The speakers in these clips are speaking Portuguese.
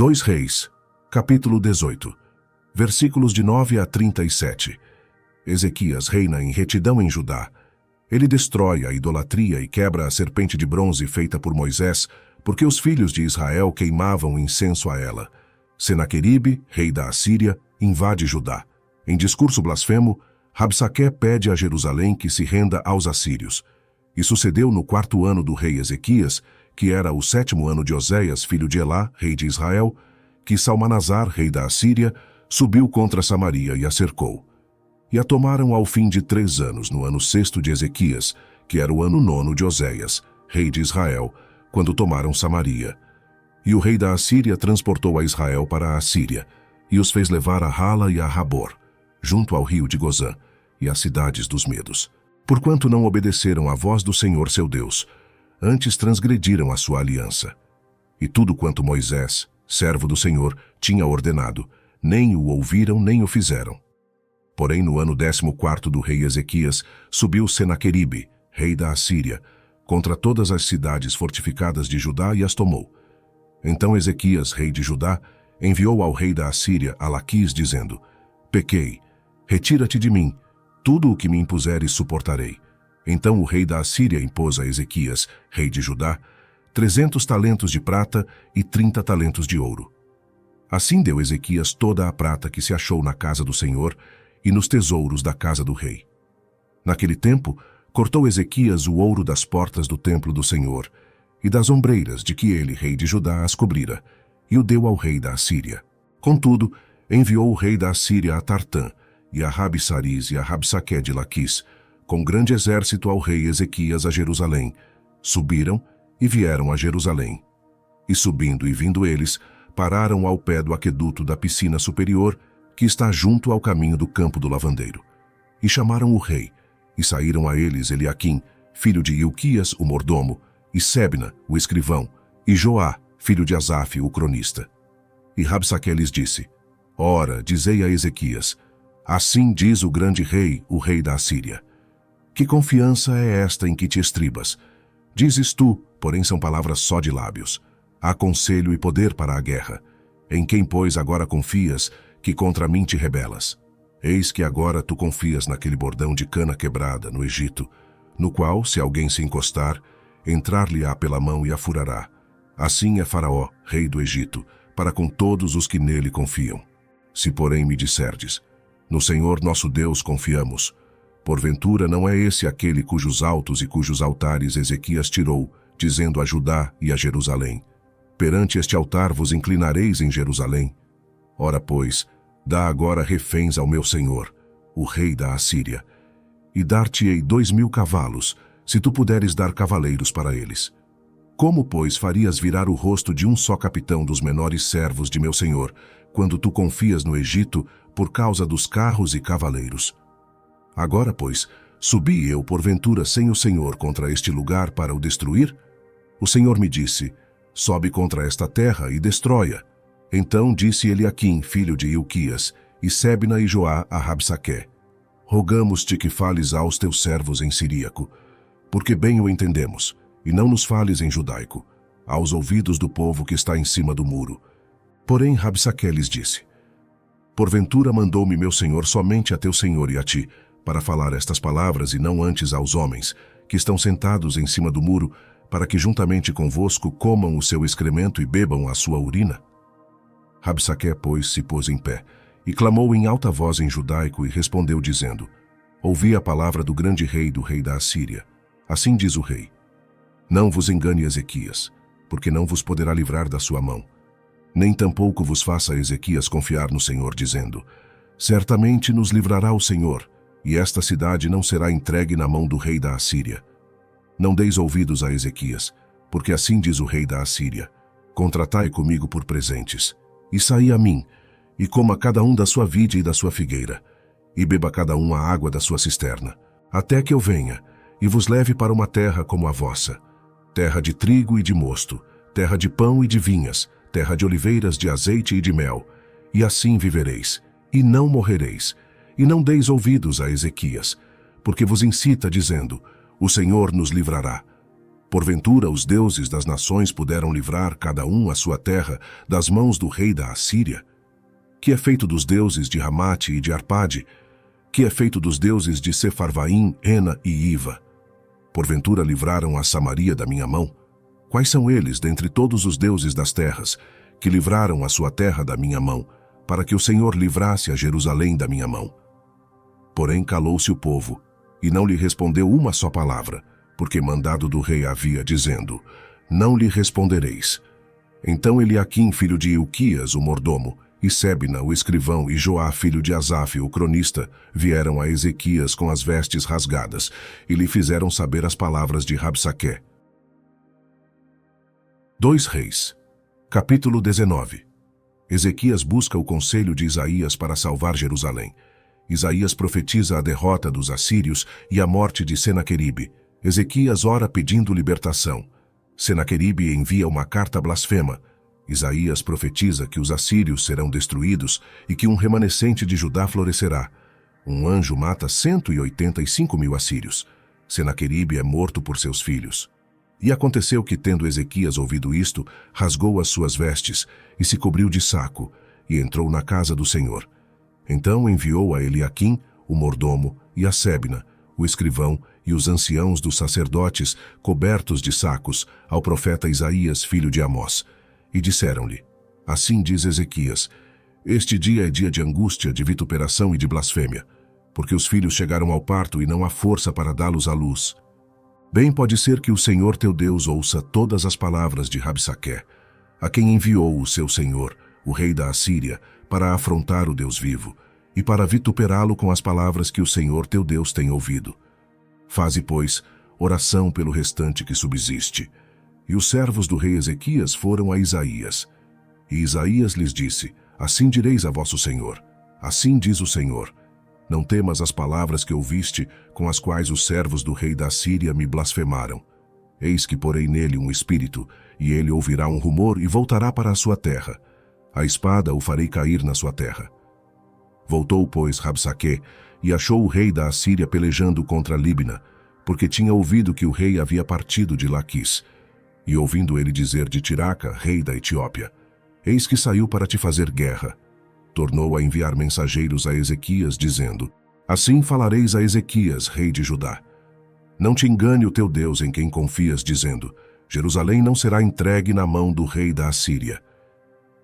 2 Reis, capítulo 18, versículos de 9 a 37. Ezequias reina em retidão em Judá. Ele destrói a idolatria e quebra a serpente de bronze feita por Moisés, porque os filhos de Israel queimavam incenso a ela. Senaqueribe, rei da Assíria, invade Judá. Em discurso blasfemo, Rabsaqué pede a Jerusalém que se renda aos assírios. E sucedeu no 4º ano do rei Ezequias, que era o 7º ano de Oséias, filho de Elá, rei de Israel, que Salmanasar, rei da Assíria, subiu contra Samaria e a cercou. E a tomaram ao fim de 3 anos, no ano 6º de Ezequias, que era o ano 9º de Oséias, rei de Israel, quando tomaram Samaria. E o rei da Assíria transportou a Israel para a Assíria, e os fez levar a Hala e a Rabor, junto ao rio de Gozã, e às cidades dos medos. Porquanto não obedeceram à voz do Senhor seu Deus, antes transgrediram a sua aliança. E tudo quanto Moisés, servo do Senhor, tinha ordenado, nem o ouviram nem o fizeram. Porém, no ano 14º do rei Ezequias, subiu Senaqueribe, rei da Assíria, contra todas as cidades fortificadas de Judá e as tomou. Então Ezequias, rei de Judá, enviou ao rei da Assíria a Laquis, dizendo: Pequei, retira-te de mim, tudo o que me impuseres suportarei. Então o rei da Assíria impôs a Ezequias, rei de Judá, 300 talentos de prata e 30 talentos de ouro. Assim deu Ezequias toda a prata que se achou na casa do Senhor e nos tesouros da casa do rei. Naquele tempo, cortou Ezequias o ouro das portas do templo do Senhor e das ombreiras de que ele, rei de Judá, as cobrira, e o deu ao rei da Assíria. Contudo, enviou o rei da Assíria a Tartã, e a Rabsaris e a Rabsaqué de Laquis, com grande exército ao rei Ezequias a Jerusalém. Subiram e vieram a Jerusalém. E subindo e vindo eles, pararam ao pé do aqueduto da piscina superior, que está junto ao caminho do campo do lavandeiro. E chamaram o rei, e saíram a eles Eliaquim, filho de Ilquias, o mordomo, e Sebna, o escrivão, e Joá, filho de Asaf, o cronista. E Rabsaqué lhes disse: Ora, dizei a Ezequias: Assim diz o grande rei, o rei da Assíria: Que confiança é esta em que te estribas? Dizes tu, porém são palavras só de lábios. Há conselho e poder para a guerra. Em quem, pois, agora confias, que contra mim te rebelas? Eis que agora tu confias naquele bordão de cana quebrada no Egito, no qual, se alguém se encostar, entrar-lhe-á pela mão e a furará. Assim é Faraó, rei do Egito, para com todos os que nele confiam. Se, porém, me disserdes: No Senhor nosso Deus confiamos, porventura não é esse aquele cujos altos e cujos altares Ezequias tirou, dizendo a Judá e a Jerusalém: Perante este altar vos inclinareis em Jerusalém? Ora, pois, dá agora reféns ao meu senhor, o rei da Assíria, e dar-te-ei 2.000 cavalos, se tu puderes dar cavaleiros para eles. Como, pois, farias virar o rosto de um só capitão dos menores servos de meu senhor, quando tu confias no Egito por causa dos carros e cavaleiros? Agora, pois, subi eu porventura sem o Senhor contra este lugar para o destruir? O Senhor me disse: Sobe contra esta terra e destrói-a. Então disse Eliaquim, filho de Ilquias, e Sebna e Joá a Rabsaqué: Rogamos-te que fales aos teus servos em siríaco, porque bem o entendemos, e não nos fales em judaico, aos ouvidos do povo que está em cima do muro. Porém Rabsaqué lhes disse: Porventura mandou-me meu senhor somente a teu senhor e a ti, para falar estas palavras e não antes aos homens, que estão sentados em cima do muro, para que juntamente convosco comam o seu excremento e bebam a sua urina? Rabsaqué, pois, se pôs em pé, e clamou em alta voz em judaico e respondeu dizendo: Ouvi a palavra do grande rei do rei da Assíria. Assim diz o rei: Não vos engane Ezequias, porque não vos poderá livrar da sua mão. Nem tampouco vos faça Ezequias confiar no Senhor, dizendo: Certamente nos livrará o Senhor, e esta cidade não será entregue na mão do rei da Assíria. Não deis ouvidos a Ezequias, porque assim diz o rei da Assíria: Contratai comigo por presentes, e saí a mim, e coma cada um da sua vide e da sua figueira, e beba cada um a água da sua cisterna, até que eu venha, e vos leve para uma terra como a vossa, terra de trigo e de mosto, terra de pão e de vinhas, terra de oliveiras, de azeite e de mel, e assim vivereis, e não morrereis. E não deis ouvidos a Ezequias, porque vos incita, dizendo: O Senhor nos livrará. Porventura os deuses das nações puderam livrar cada um a sua terra das mãos do rei da Assíria? Que é feito dos deuses de Ramate e de Arpade? Que é feito dos deuses de Sefarvaim, Ena e Iva? Porventura livraram a Samaria da minha mão? Quais são eles dentre todos os deuses das terras, que livraram a sua terra da minha mão, para que o Senhor livrasse a Jerusalém da minha mão? Porém calou-se o povo, e não lhe respondeu uma só palavra, porque mandado do rei havia, dizendo: não lhe respondereis. Então Eliaquim, filho de Ilquias, o mordomo, e Sebna, o escrivão, e Joá, filho de Asaf, o cronista, vieram a Ezequias com as vestes rasgadas, e lhe fizeram saber as palavras de Rabsaqué. 2 Reis, capítulo 19. Ezequias busca o conselho de Isaías para salvar Jerusalém. Isaías profetiza a derrota dos assírios e a morte de Senaqueribe. Ezequias ora pedindo libertação. Senaqueribe envia uma carta blasfema. Isaías profetiza que os assírios serão destruídos e que um remanescente de Judá florescerá. Um anjo mata 185.000 assírios. Senaqueribe é morto por seus filhos. E aconteceu que, tendo Ezequias ouvido isto, rasgou as suas vestes e se cobriu de saco, e entrou na casa do Senhor. Então enviou a Eliaquim, o mordomo, e a Sebna, o escrivão, e os anciãos dos sacerdotes, cobertos de sacos, ao profeta Isaías, filho de Amós. E disseram-lhe: assim diz Ezequias: este dia é dia de angústia, de vituperação e de blasfêmia, porque os filhos chegaram ao parto e não há força para dá-los à luz. Bem pode ser que o Senhor teu Deus ouça todas as palavras de Rabsaqué, a quem enviou o seu senhor, o rei da Assíria, para afrontar o Deus vivo, e para vituperá-lo com as palavras que o Senhor teu Deus tem ouvido. Faze, pois, oração pelo restante que subsiste. E os servos do rei Ezequias foram a Isaías. E Isaías lhes disse: assim direis a vosso senhor, assim diz o Senhor: não temas as palavras que ouviste, com as quais os servos do rei da Síria me blasfemaram. Eis que porei nele um espírito, e ele ouvirá um rumor e voltará para a sua terra. A espada o farei cair na sua terra. Voltou, pois, Rabsaqué, e achou o rei da Assíria pelejando contra Líbina, porque tinha ouvido que o rei havia partido de Laquis. E ouvindo ele dizer de Tiraca, rei da Etiópia: eis que saiu para te fazer guerra. Tornou a enviar mensageiros a Ezequias, dizendo: assim falareis a Ezequias, rei de Judá: não te engane o teu Deus em quem confias, dizendo: Jerusalém não será entregue na mão do rei da Assíria.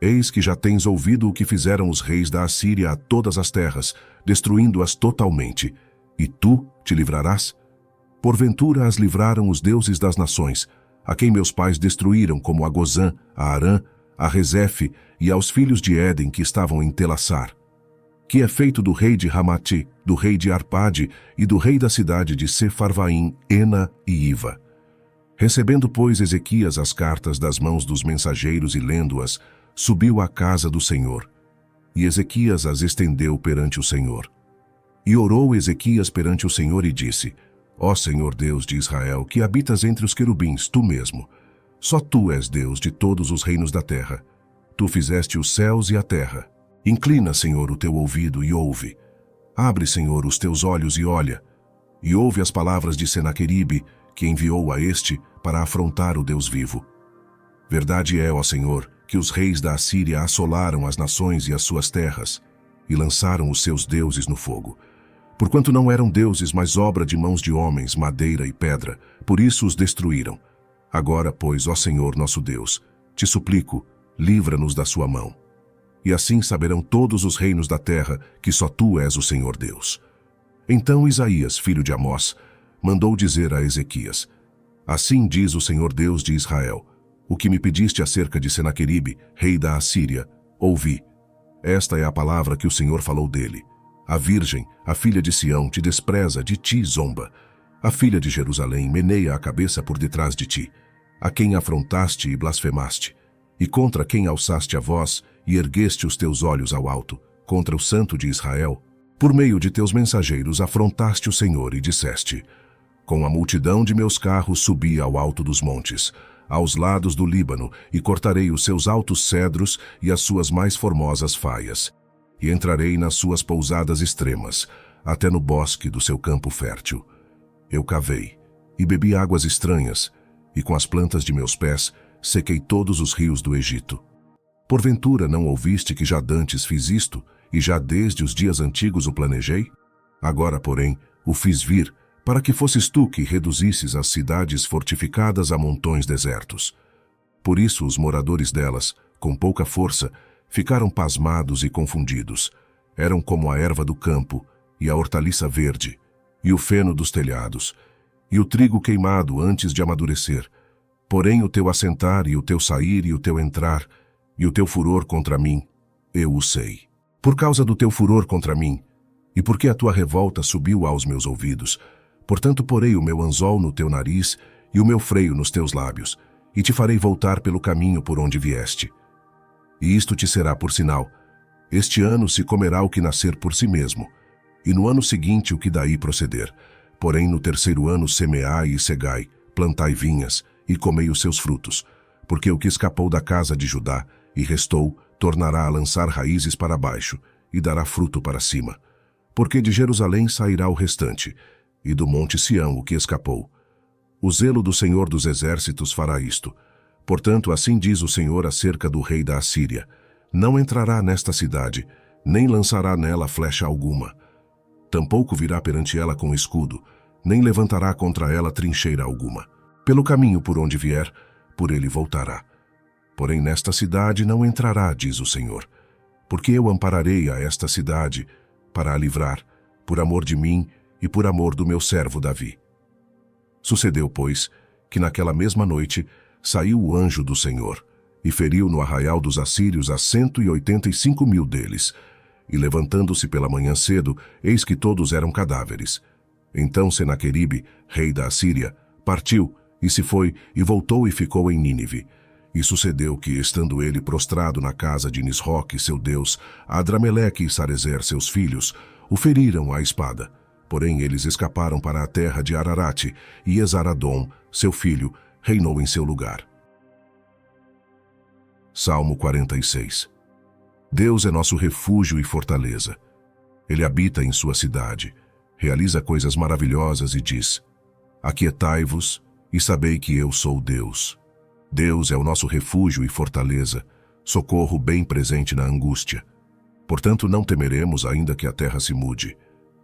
Eis que já tens ouvido o que fizeram os reis da Assíria a todas as terras, destruindo-as totalmente. E tu te livrarás? Porventura as livraram os deuses das nações, a quem meus pais destruíram, como a Gozã, a Arã, a Rezefe e aos filhos de Éden que estavam em Telassar. Que é feito do rei de Ramate, do rei de Arpade e do rei da cidade de Sefarvaim, Ena e Iva. Recebendo, pois, Ezequias as cartas das mãos dos mensageiros e lendo-as, subiu à casa do Senhor. E Ezequias as estendeu perante o Senhor. E orou Ezequias perante o Senhor e disse: ó Senhor Deus de Israel, que habitas entre os querubins, tu mesmo, só tu és Deus de todos os reinos da terra. Tu fizeste os céus e a terra. Inclina, Senhor, o teu ouvido e ouve. Abre, Senhor, os teus olhos e olha. E ouve as palavras de Senaqueribe, que enviou a este para afrontar o Deus vivo. Verdade é, ó Senhor, que os reis da Assíria assolaram as nações e as suas terras, e lançaram os seus deuses no fogo. Porquanto não eram deuses, mas obra de mãos de homens, madeira e pedra, por isso os destruíram. Agora, pois, ó Senhor nosso Deus, te suplico, livra-nos da sua mão. E assim saberão todos os reinos da terra que só tu és o Senhor Deus. Então Isaías, filho de Amós, mandou dizer a Ezequias: assim diz o Senhor Deus de Israel: o que me pediste acerca de Senaqueribe, rei da Assíria, ouvi. Esta é a palavra que o Senhor falou dele. A virgem, a filha de Sião, te despreza, de ti zomba. A filha de Jerusalém meneia a cabeça por detrás de ti, a quem afrontaste e blasfemaste, e contra quem alçaste a voz e ergueste os teus olhos ao alto, contra o Santo de Israel. Por meio de teus mensageiros afrontaste o Senhor e disseste: com a multidão de meus carros subi ao alto dos montes, aos lados do Líbano, e cortarei os seus altos cedros e as suas mais formosas faias, e entrarei nas suas pousadas extremas, até no bosque do seu campo fértil. Eu cavei, e bebi águas estranhas, e com as plantas de meus pés sequei todos os rios do Egito. Porventura não ouviste que já dantes fiz isto, e já desde os dias antigos o planejei? Agora, porém, o fiz vir, para que fosses tu que reduzisses as cidades fortificadas a montões desertos. Por isso os moradores delas, com pouca força, ficaram pasmados e confundidos. Eram como a erva do campo, e a hortaliça verde, e o feno dos telhados, e o trigo queimado antes de amadurecer. Porém o teu assentar, e o teu sair, e o teu entrar, e o teu furor contra mim, eu o sei. Por causa do teu furor contra mim, e porque a tua revolta subiu aos meus ouvidos, portanto porei o meu anzol no teu nariz, e o meu freio nos teus lábios, e te farei voltar pelo caminho por onde vieste. E isto te será por sinal: este ano se comerá o que nascer por si mesmo, e no ano seguinte o que daí proceder. Porém no terceiro ano semeai e cegai, plantai vinhas, e comei os seus frutos, porque o que escapou da casa de Judá, e restou, tornará a lançar raízes para baixo, e dará fruto para cima. Porque de Jerusalém sairá o restante, e do monte Sião o que escapou. O zelo do Senhor dos Exércitos fará isto. Portanto, assim diz o Senhor acerca do rei da Assíria: não entrará nesta cidade, nem lançará nela flecha alguma. Tampouco virá perante ela com escudo, nem levantará contra ela trincheira alguma. Pelo caminho por onde vier, por ele voltará. Porém nesta cidade não entrará, diz o Senhor, porque eu ampararei a esta cidade para a livrar, por amor de mim e por amor do meu servo Davi. Sucedeu, pois, que naquela mesma noite saiu o anjo do Senhor, e feriu no arraial dos assírios a 185.000 deles, e levantando-se pela manhã cedo, eis que todos eram cadáveres. Então Senaqueribe, rei da Assíria, partiu, e se foi, e voltou e ficou em Nínive. E sucedeu que, estando ele prostrado na casa de Nisroque, seu deus, Adrameleque e Sarezer, seus filhos, o feriram à espada. Porém eles escaparam para a terra de Ararate, e Esaradom, seu filho, reinou em seu lugar. Salmo 46. Deus é nosso refúgio e fortaleza. Ele habita em sua cidade, realiza coisas maravilhosas e diz: aquietai-vos e sabei que eu sou Deus. Deus é o nosso refúgio e fortaleza, socorro bem presente na angústia. Portanto não temeremos, ainda que a terra se mude,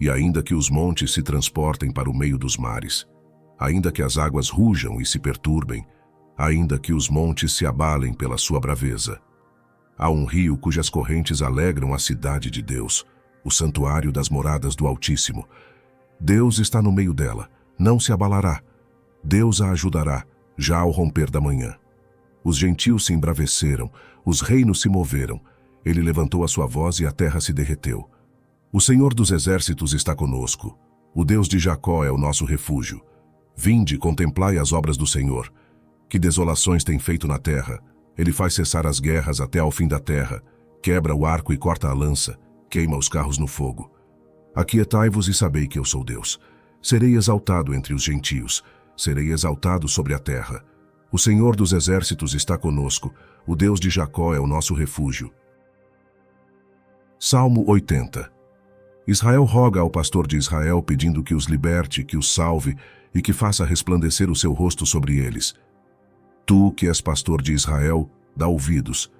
e ainda que os montes se transportem para o meio dos mares, ainda que as águas rujam e se perturbem, ainda que os montes se abalem pela sua braveza. Há um rio cujas correntes alegram a cidade de Deus, o santuário das moradas do Altíssimo. Deus está no meio dela, não se abalará. Deus a ajudará, já ao romper da manhã. Os gentios se embraveceram, os reinos se moveram. Ele levantou a sua voz e a terra se derreteu. O Senhor dos Exércitos está conosco. O Deus de Jacó é o nosso refúgio. Vinde, contemplai as obras do Senhor. Que desolações tem feito na terra. Ele faz cessar as guerras até ao fim da terra. Quebra o arco e corta a lança. Queima os carros no fogo. Aquietai-vos e sabei que eu sou Deus. Serei exaltado entre os gentios. Serei exaltado sobre a terra. O Senhor dos Exércitos está conosco. O Deus de Jacó é o nosso refúgio. Salmo 80. Israel roga ao pastor de Israel, pedindo que os liberte, que os salve e que faça resplandecer o seu rosto sobre eles. Tu, que és pastor de Israel, dá ouvidos.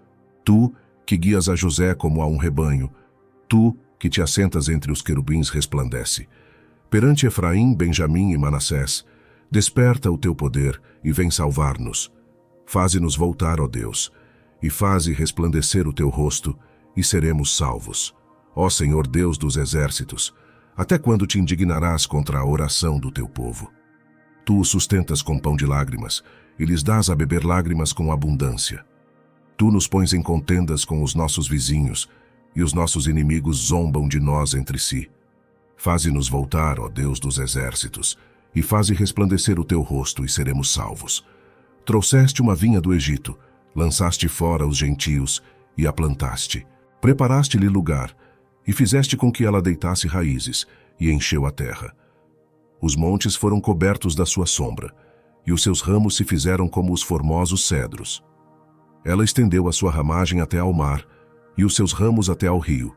Tu, que guias a José como a um rebanho. Tu, que te assentas entre os querubins, resplandece. Perante Efraim, Benjamim e Manassés, desperta o teu poder e vem salvar-nos. Faze-nos voltar, ó Deus, e faze resplandecer o teu rosto, e seremos salvos. Ó Senhor Deus dos exércitos, até quando te indignarás contra a oração do teu povo? Tu os sustentas com pão de lágrimas, e lhes dás a beber lágrimas com abundância. Tu nos pões em contendas com os nossos vizinhos, e os nossos inimigos zombam de nós entre si. Faze-nos voltar, ó Deus dos exércitos, e faze resplandecer o teu rosto, e seremos salvos. Trouxeste uma vinha do Egito, lançaste fora os gentios, e a plantaste. Preparaste-lhe lugar, e fizeste com que ela deitasse raízes, e encheu a terra. Os montes foram cobertos da sua sombra, e os seus ramos se fizeram como os formosos cedros. Ela estendeu a sua ramagem até ao mar, e os seus ramos até ao rio.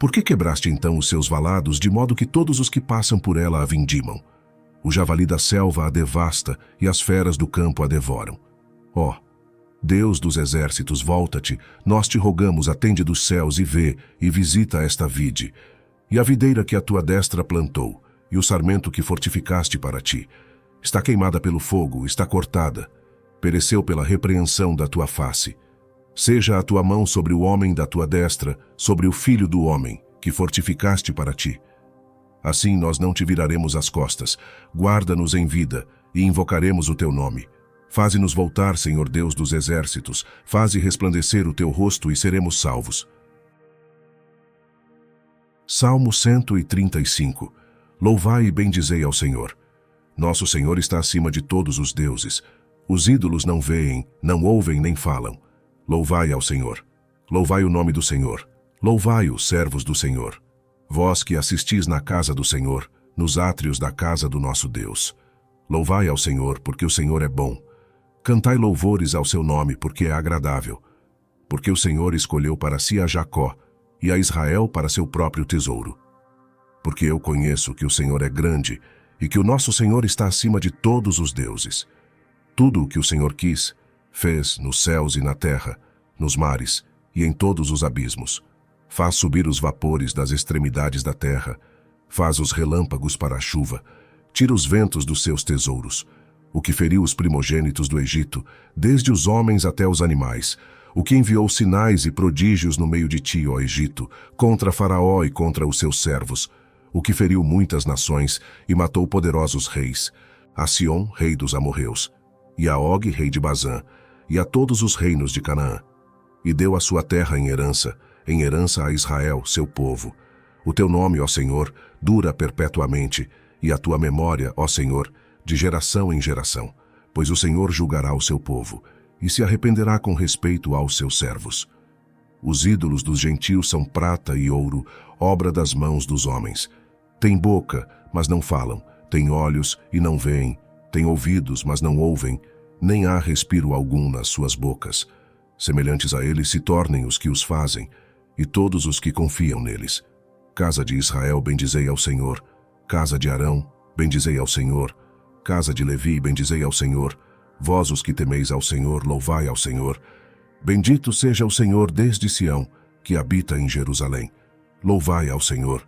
Por que quebraste então os seus valados, de modo que todos os que passam por ela a vindimam? O javali da selva a devasta e as feras do campo a devoram. Ó, Deus dos exércitos, volta-te, nós te rogamos, atende dos céus e vê, e visita esta vide, e a videira que a tua destra plantou, e o sarmento que fortificaste para ti. Está queimada pelo fogo, está cortada, pereceu pela repreensão da tua face. Seja a tua mão sobre o homem da tua destra, sobre o filho do homem, que fortificaste para ti. Assim nós não te viraremos as costas, guarda-nos em vida, e invocaremos o teu nome. Faze-nos voltar, Senhor Deus dos exércitos, faze resplandecer o teu rosto e seremos salvos. Salmo 135. Louvai e bendizei ao Senhor. Nosso Senhor está acima de todos os deuses. Os ídolos não veem, não ouvem nem falam. Louvai ao Senhor. Louvai o nome do Senhor. Louvai-o, servos do Senhor. Vós que assistis na casa do Senhor, nos átrios da casa do nosso Deus. Louvai ao Senhor, porque o Senhor é bom. Cantai louvores ao seu nome, porque é agradável. Porque o Senhor escolheu para si a Jacó, e a Israel para seu próprio tesouro. Porque eu conheço que o Senhor é grande, e que o nosso Senhor está acima de todos os deuses. Tudo o que o Senhor quis, fez nos céus e na terra, nos mares e em todos os abismos. Faz subir os vapores das extremidades da terra, faz os relâmpagos para a chuva, tira os ventos dos seus tesouros. O que feriu os primogênitos do Egito, desde os homens até os animais, o que enviou sinais e prodígios no meio de ti, ó Egito, contra Faraó e contra os seus servos, o que feriu muitas nações e matou poderosos reis, a Sion, rei dos amorreus, e a Og, rei de Bazã, e a todos os reinos de Canaã, e deu a sua terra em herança a Israel, seu povo. O teu nome, ó Senhor, dura perpetuamente, e a tua memória, ó Senhor, de geração em geração, pois o Senhor julgará o seu povo, e se arrependerá com respeito aos seus servos. Os ídolos dos gentios são prata e ouro, obra das mãos dos homens. Têm boca, mas não falam, têm olhos e não veem, têm ouvidos, mas não ouvem, nem há respiro algum nas suas bocas. Semelhantes a eles se tornem os que os fazem, e todos os que confiam neles. Casa de Israel, bendizei ao Senhor. Casa de Arão, bendizei ao Senhor. Casa de Levi, bendizei ao Senhor. Vós os que temeis ao Senhor, louvai ao Senhor. Bendito seja o Senhor desde Sião, que habita em Jerusalém. Louvai ao Senhor.